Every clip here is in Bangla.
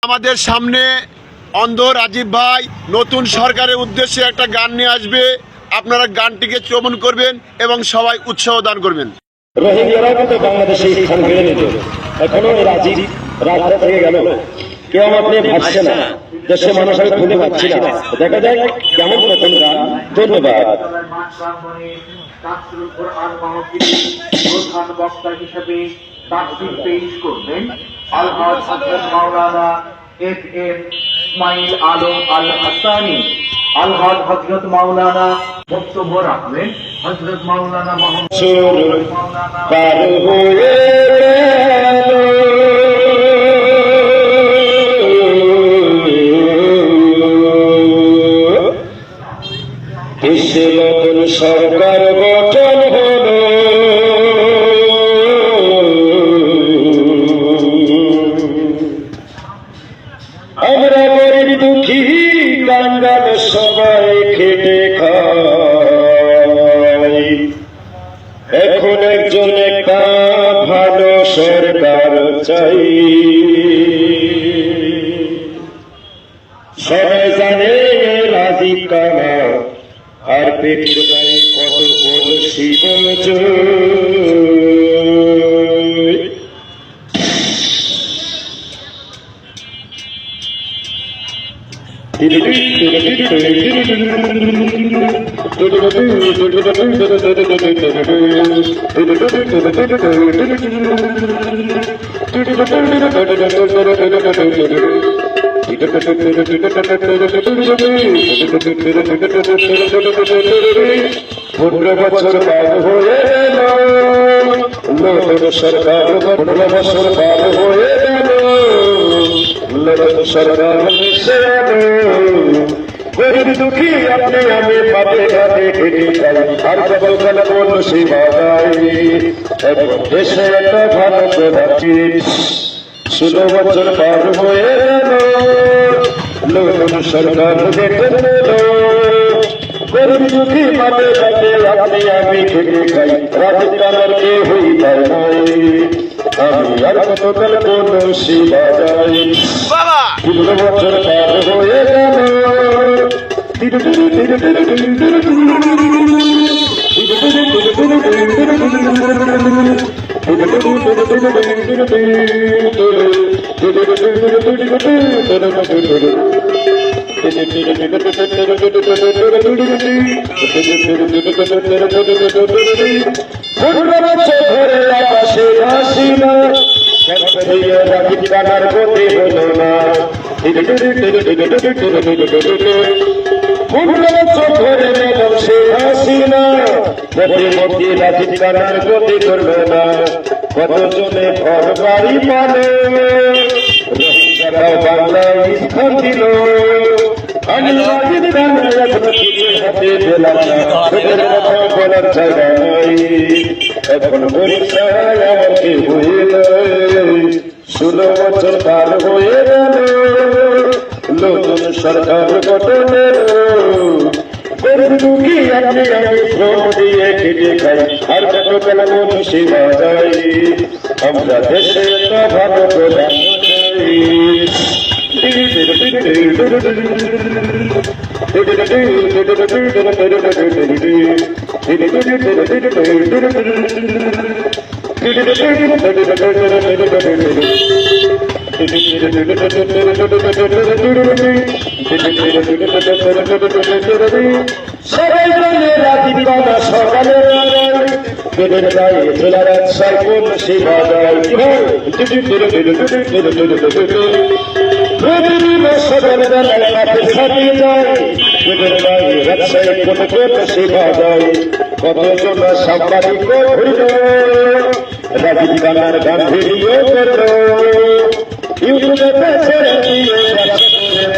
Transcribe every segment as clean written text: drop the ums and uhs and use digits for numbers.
আমাদের সামনে অন্ধ রাজীব ভাই নতুন সরকারের উদ্দেশ্যে একটা গান নিয়ে আসবে। আপনারা গানটিকে শ্রবণ করবেন এবং সবাই উৎসাহ দান করবেন। রোহিঙ্গারা কিন্তু বাংলাদেশে স্থান পেয়ে নিত, এখনো রাজীব রাস্তা থেকে গেল, কেউ আপনি ভাবছে না, দেশের মানুষ আমি খুঁজে পাচ্ছি না। দেখা যায় কেমন নতুন গান। ধন্যবাদ। প্রধান বক্তা হিসেবে তাফসীর পেশ করবেন আলহাজ হযরত মাওলানা এফ.এম. ইসমাইল আলম আল হাসানী। আলহাজ হযরত মাওলানা বক্তব্য রাখবেন হযরত মাওলানা মোহাম্মদ পার হয়ে এসে নতুন সরকার গঠন হলো, আমরা গরিব দুঃখী কাঙ্গাল সবাই খেটে খাই, এখন একজন একটা ভালো সরকার চাই। সবাই জানে রাজীব কানা আর পেট নাই কত বড় শিব পনেরো বছর পার হয়ে গেল, নতুন সরকার 15 বছর পার হয়ে গেল, নতুন সরকার এসে এলো। গরিব দুঃখী আপনি আমি পাতে ঘাটে খেটে যাই, আর কত গেল বল সেবা গাই, এবং দেশে একটা ভালো প্রধান 16 বছর পার হয়ে গেল, নতুন সরকার দেখে এলো। গরিব দুঃখী পাতে ঘাটে আপনি আমি খেটে খাই, রাজীব কানার কে হই পাই নাই, আমি আর কত গেল বল সেবা গাই। 15 বছর পার হয়ে গেল, রাজীব কানার গতি হলো না, 15 বছর ধরে ম্যাডাম শেখ হাসিনা প্রতিমন্ত্রী রাজীব কানার গতি করবে না, কতজনে ঘর বাড়ি পালে, রোহিঙ্গারাও বাংলায় স্থান দিল, আমি রাজীব কানার এখনো কিছুর হাতে পেলাম না, তোদের কথা বলার জায়গা নাই, এখন পরীক্ষায় আমাকে হইল, 16 বছর পার হয়ে গেল, নতুন সরকার গঠনের। গরিব দুঃখী আপনি আমি শ্রম দিয়ে খেটে খাই, আর কত কাল মন সেবা যাই, আমরা দেশে একটা ভালো প্রধান চাই। সবাই জানে রাজীব কানা সকালের বেদের গায়ে জেলার একশাই কোন সেবা যায়, সকাল বেলায় মাঠে ছাড়িয়ে যায়, বেদের গায়ে একশাই কোন কোন সেবা যায়, কতজন সাংবাদিক হইল, রাজীব কানার গান ভিডিও করল, ইউটিউবে ছেড়ে দিয়ে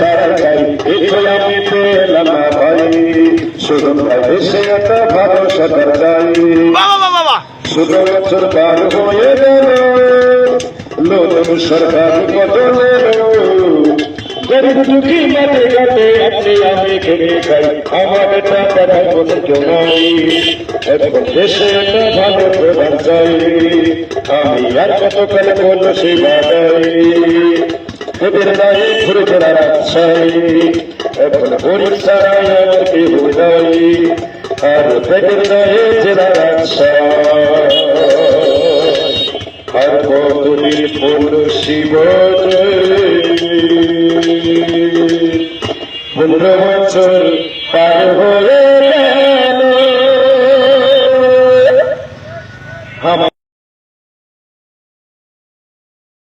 তারা গাই, এখানে আমি পেলাম না ভাই, শুধু দেশে একটা ভালো সরকার চাই। 16 বছর পার হয়ে গেল, নতুন সরকার গঠন হলো, গরিব দুঃখী মাঠে ঘাটে আপনি আমি খেটে খাই, আমার টাকা বলে কেউ নাই, এখন দেশে একটা ভালো প্রধান চাই, আমি আর কত কালে বলল সেই বাধাই। এদের গায়ে ঘুরেছে রাজশাহী এখন পরীক্ষায় আর কেউ নাই আর পেটের গায়ে জেলা রাজশাহী আর কতদিন পূর্ণ শিব 15 বছর